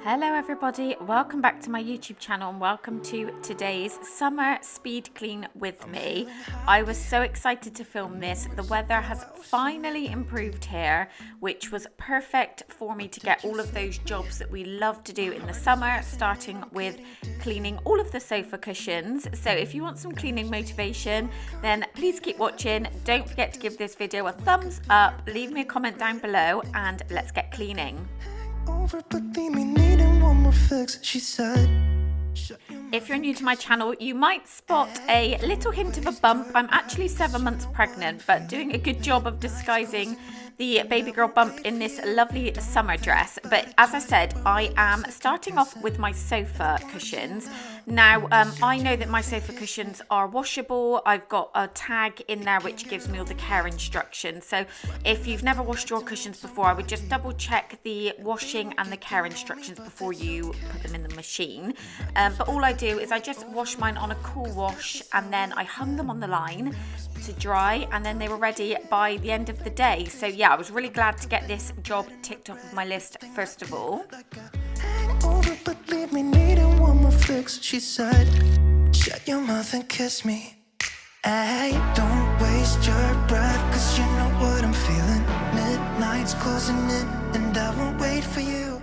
Hello everybody, welcome back to my YouTube channel and welcome to today's summer speed clean with me. I was so excited to film this. The weather has finally improved here, which was perfect for me to get all of those jobs that we love to do in the summer, starting with cleaning all of the sofa cushions. So if you want some cleaning motivation, then please keep watching. Don't forget to give this video a thumbs up, leave me a comment down below, and let's get cleaning. If you're new to my channel, you might spot a little hint of a bump. I'm actually 7 months pregnant, but doing a good job of disguising the baby girl bump in this lovely summer dress. But as I said, I am starting off with my sofa cushions. Now, I know that my sofa cushions are washable. I've got a tag in there which gives me all the care instructions. So if you've never washed your cushions before, I would just double check the washing and the care instructions before you put them in the machine. But all I do is I just wash mine on a cool wash, and then I hung them on the line to dry, and then they were ready by the end of the day. So yeah, I was really glad to get this job ticked off of my list first of all. She said, shut your mouth and kiss me. Hey, don't waste your breath, cause you know what I'm feeling. Midnight's closing in and I won't wait for you.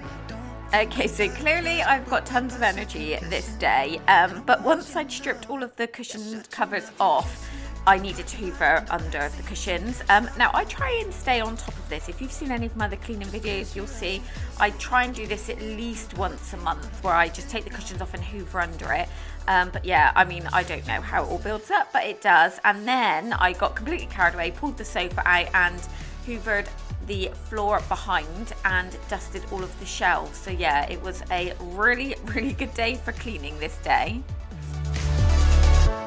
Okay, so clearly I've got tons of energy this day, but once I'd stripped all of the cushion covers off, I needed to hoover under the cushions. Now I try and stay on top of this. If you've seen any of my other cleaning videos, you'll see I try and do this at least once a month, where I just take the cushions off and hoover under it. But yeah, I mean, I don't know how it all builds up, but it does. And then I got completely carried away, pulled the sofa out and hoovered the floor behind and dusted all of the shelves. So yeah, it was a really good day for cleaning this day.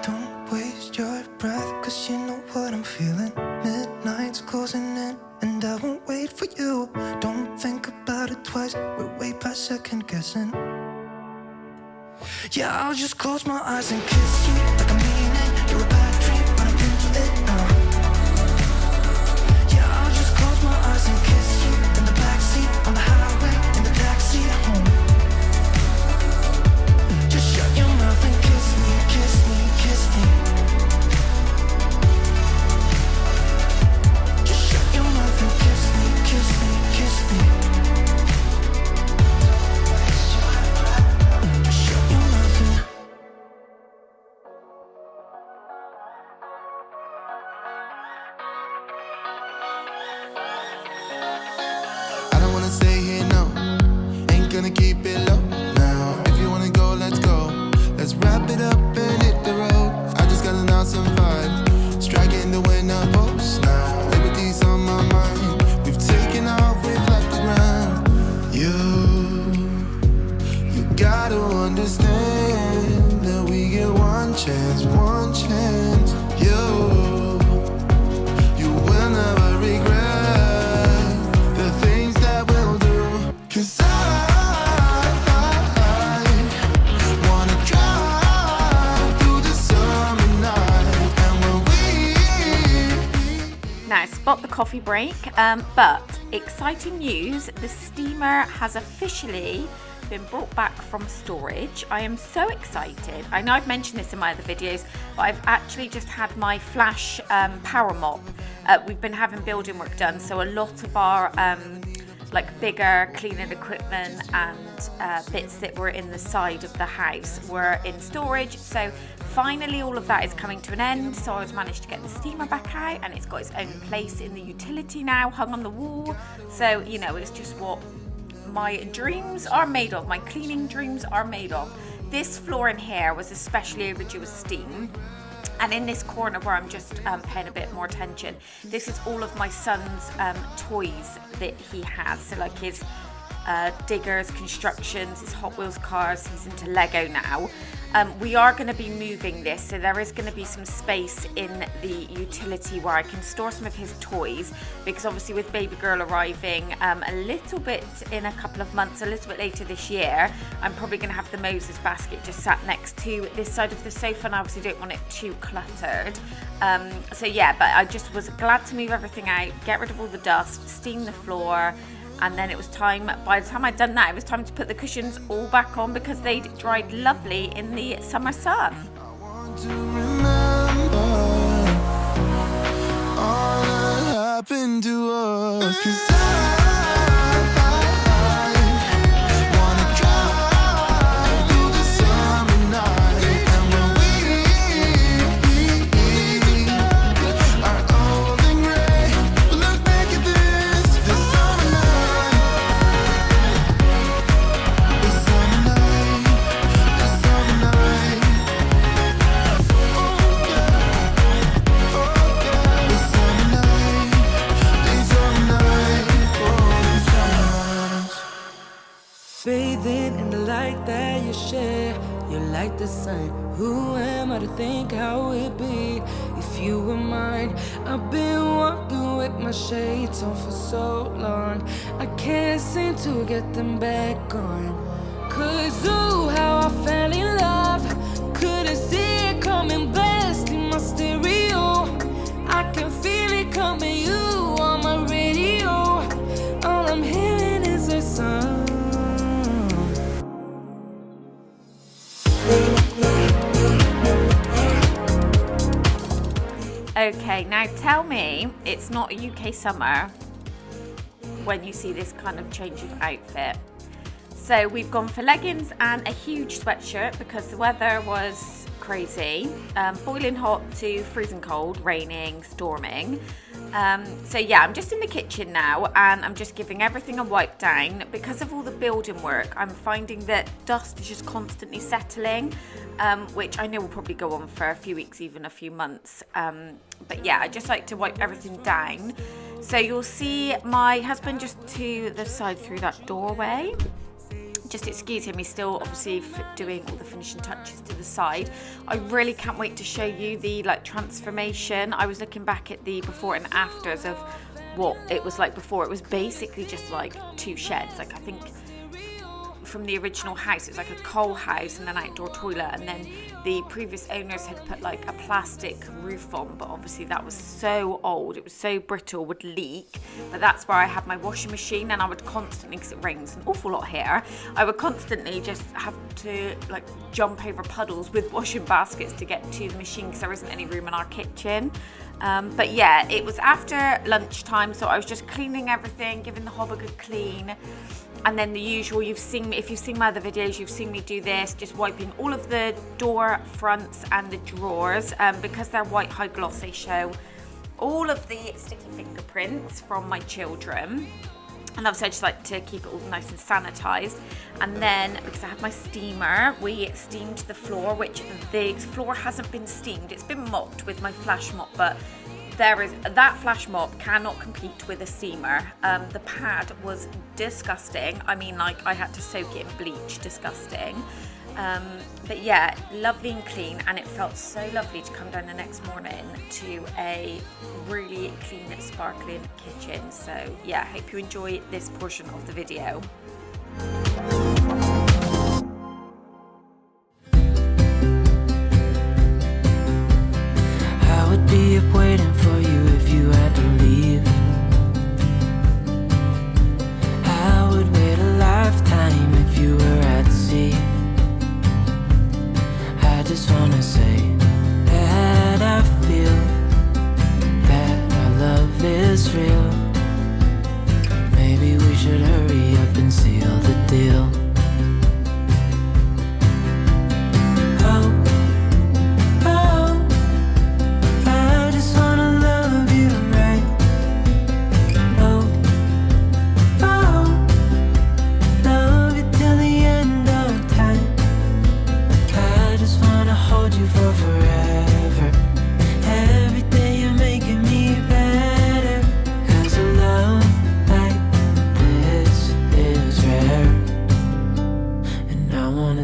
Don't waste your breath, cause you know what I'm feeling. Midnight's closing in and I won't wait for you. Don't think about it twice, we're way past second guessing. Yeah, I'll just close my eyes and kiss you like I mean it. You're a bad dream, but I'm into it now. My eyes and kiss you in the backseat on the highway, in the taxi home. Just shut your mouth and kiss me, kiss me, kiss me. Just shut your mouth and kiss me, kiss me, kiss me. Just shut your mouth and... Stay here, no, ain't gonna keep it low now. If you wanna go, let's go. Let's wrap it up and hit the road. I just got an awesome vibe, striking the winner post now. Liberty's on my mind. We've taken off, we've left the ground. You gotta understand that we get one chance, one chance. You will never regret. Cause I wanna drive through the summer night. And when Now, spot the coffee break, but exciting news, the steamer has officially been brought back from storage. I am so excited. I know I've mentioned this in my other videos, but I've actually just had my flash power mop. We've been having building work done, so a lot of our like bigger cleaning equipment and bits that were in the side of the house were in storage. So finally all of that is coming to an end. So I was managed to get the steamer back out, and it's got its own place in the utility now, hung on the wall. So, you know, it's just what my dreams are made of, my cleaning dreams are made of. This floor in here was especially overdue with steam. And in this corner where I'm just paying a bit more attention, this is all of my son's toys that he has. So like his diggers, constructions, his Hot Wheels cars, he's into Lego now. We are going to be moving this, so there is going to be some space in the utility where I can store some of his toys, because obviously with baby girl arriving a little bit in a couple of months, a little bit later this year, I'm probably going to have the Moses basket just sat next to this side of the sofa, and I obviously don't want it too cluttered. So yeah, but I just was glad to move everything out, get rid of all the dust, steam the floor, And then it was time, by the time I'd done that, it was time to put the cushions all back on because they'd dried lovely in the summer sun. To remember all that happened to us, 'cause I wanna drive through the summer night, and when we are old and gray, we'll look back at this summer night, this summer night, this summer night. Bathing in the light that you share, you're like the sun. Who am I to think how it'd be if you were mine? I've been walking with my shades on for so long, I can't seem to get them back on. 'Cause ooh, how I fell in love, couldn't see it coming, blasting my stereo. I can feel it coming, you on my radio. All I'm hearing is a song. Okay, now tell me it's not a UK summer when you see this kind of change of outfit. So we've gone for leggings and a huge sweatshirt because the weather was crazy, boiling hot to freezing cold, raining, storming. So yeah, I'm just in the kitchen now and I'm just giving everything a wipe down. Because of all the building work, I'm finding that dust is just constantly settling, which I know will probably go on for a few weeks, even a few months. But yeah, I just like to wipe everything down. So you'll see my husband just to the side through that doorway. Just excuse him, he's still obviously doing all the finishing touches to the side. I really can't wait to show you the transformation. I was looking back at the before and afters of what it was like before. It was basically just like two sheds. Like I think from the original house, it was like a coal house and an outdoor toilet, and then the previous owners had put like a plastic roof on, but obviously that was so old, it was so brittle, would leak. But that's where I had my washing machine, and I would constantly, because it rains an awful lot here, I would constantly just have to like jump over puddles with washing baskets to get to the machine because there isn't any room in our kitchen. But yeah, it was after lunchtime, so I was just cleaning everything, giving the hob a good clean. And then the usual, you've seen me, if you've seen my other videos, you've seen me do this, just wiping all of the door fronts and the drawers. Because they're white high gloss, they show all of the sticky fingerprints from my children. And obviously I just like to keep it all nice and sanitized. And then, because I have my steamer, we steamed the floor, which the floor hasn't been steamed. It's been mopped with my flash mop, but that flash mop cannot compete with a steamer. The pad was disgusting. I mean, like I had to soak it in bleach, disgusting. But yeah, lovely and clean, and it felt so lovely to come down the next morning to a really clean, sparkling kitchen. So yeah, I hope you enjoy this portion of the video. I would be up waiting for you if you had to leave. I would wait a lifetime if you were at sea. I just wanna say that I feel that our love is real. Maybe we should hurry up and seal the deal.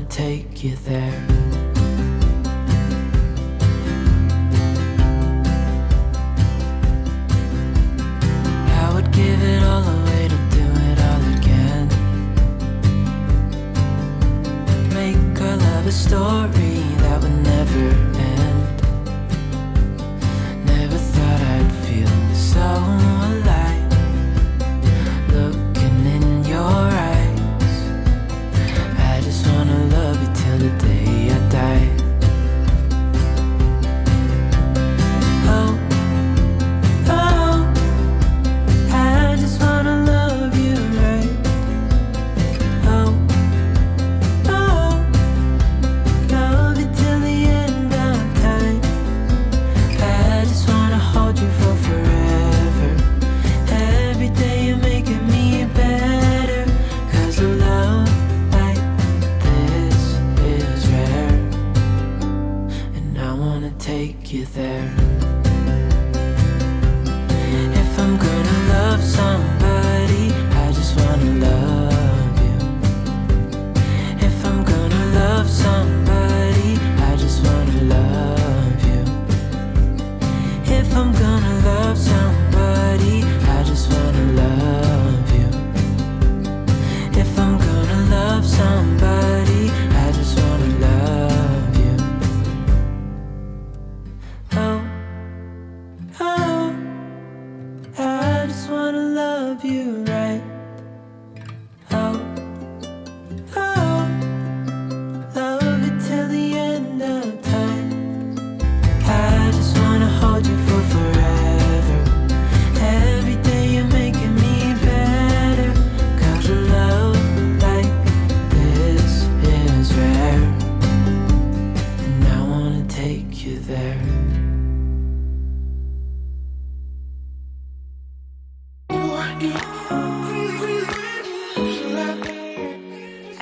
Take you there. I would give it all away to do it all again. Make our love a story that would never end. Never thought I'd feel so alive, looking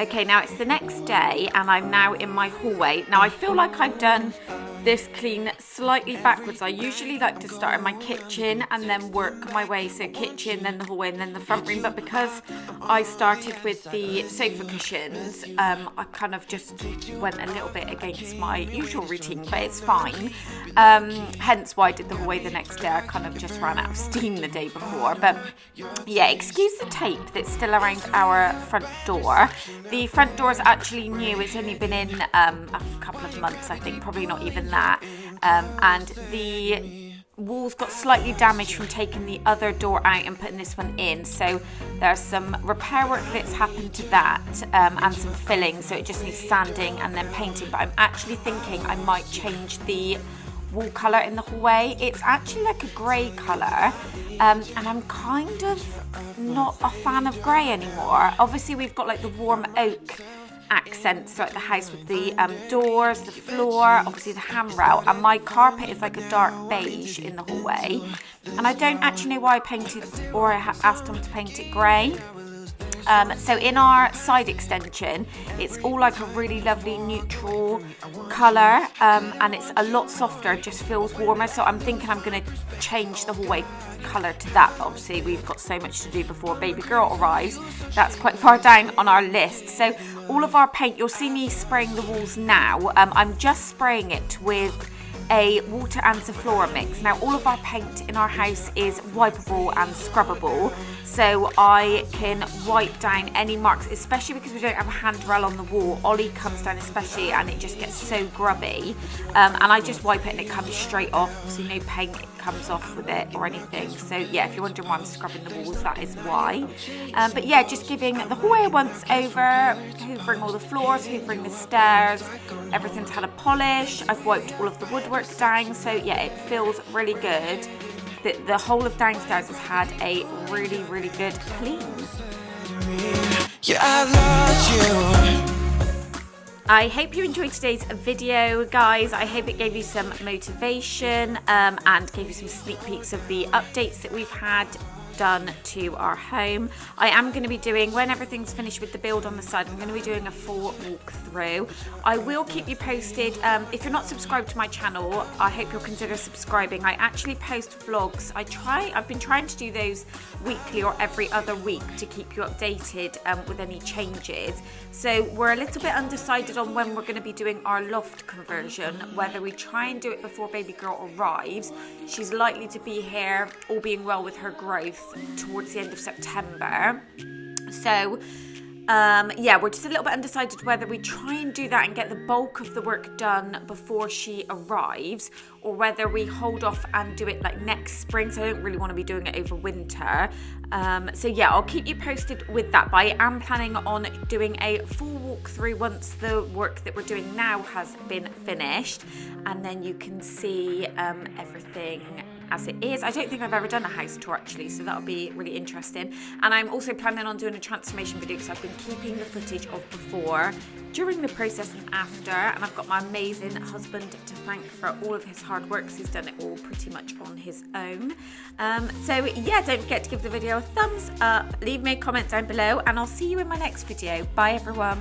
Okay, now it's the next day and I'm now in my hallway. Now I feel like I've done this clean slightly backwards. I usually like to start in my kitchen and then work my way, so kitchen, then the hallway, and then the front room. But because I started with the sofa cushions, I kind of just went a little bit against my usual routine, but it's fine. Hence why I did the hallway the next day. I kind of just ran out of steam the day before. But yeah, excuse the tape that's still around our front door. The front door is actually new. It's only been in a couple of months, I think, probably not even that. And the walls got slightly damaged from taking the other door out and putting this one in, so there's some repair work that's happened to that, and some filling, so it just needs sanding and then painting. But I'm actually thinking I might change the wall colour in the hallway. It's actually like a grey colour, and I'm kind of not a fan of grey anymore. Obviously we've got like the warm oak accents throughout the house with the doors, the floor, obviously the handrail, and my carpet is like a dark beige in the hallway, and I don't actually know why I painted, or I asked them to paint it grey. So in our side extension, it's all like a really lovely neutral colour, and it's a lot softer, just feels warmer, so I'm thinking I'm going to change the hallway colour to that. But obviously we've got so much to do before baby girl arrives. That's quite far down on our list. So all of our paint, you'll see me spraying the walls now. I'm just spraying it with a water and Zaflora mix. Now all of our paint in our house is wipeable and scrubbable, so I can wipe down any marks, especially because we don't have a handrail on the wall. Ollie comes down especially and it just gets so grubby, and I just wipe it and it comes straight off, so no paint comes off with it or anything. So yeah, if you're wondering why I'm scrubbing the walls, that is why. But yeah, just giving the hallway a once over, hoovering all the floors, hoovering the stairs, everything's had a polish. I've wiped all of the woodwork down, so yeah, it feels really good. The whole of downstairs has had a really, really good clean. Yeah, I love you. I hope you enjoyed today's video, guys. I hope it gave you some motivation, and gave you some sneak peeks of the updates that we've had done to our home. I am going to be doing, when everything's finished with the build on the side, I'm going to be doing a full walkthrough. I will keep you posted. If you're not subscribed to my channel, I hope you'll consider subscribing. I actually post vlogs. I've been trying to do those weekly or every other week to keep you updated with any changes. So we're a little bit undecided on when we're going to be doing our loft conversion, whether we try and do it before baby girl arrives. She's likely to be here, all being well with her growth, towards the end of September. So yeah, we're just a little bit undecided whether we try and do that and get the bulk of the work done before she arrives, or whether we hold off and do it like next spring. So I don't really want to be doing it over winter. So yeah, I'll keep you posted with that, but I am planning on doing a full walkthrough once the work that we're doing now has been finished, and then you can see everything as it is. I don't think I've ever done a house tour actually, so that'll be really interesting. And I'm also planning on doing a transformation video, because I've been keeping the footage of before, during the process and after, and I've got my amazing husband to thank for all of his hard work. He's done it all pretty much on his own. So yeah, don't forget to give the video a thumbs up, leave me a comment down below, and I'll see you in my next video. Bye everyone.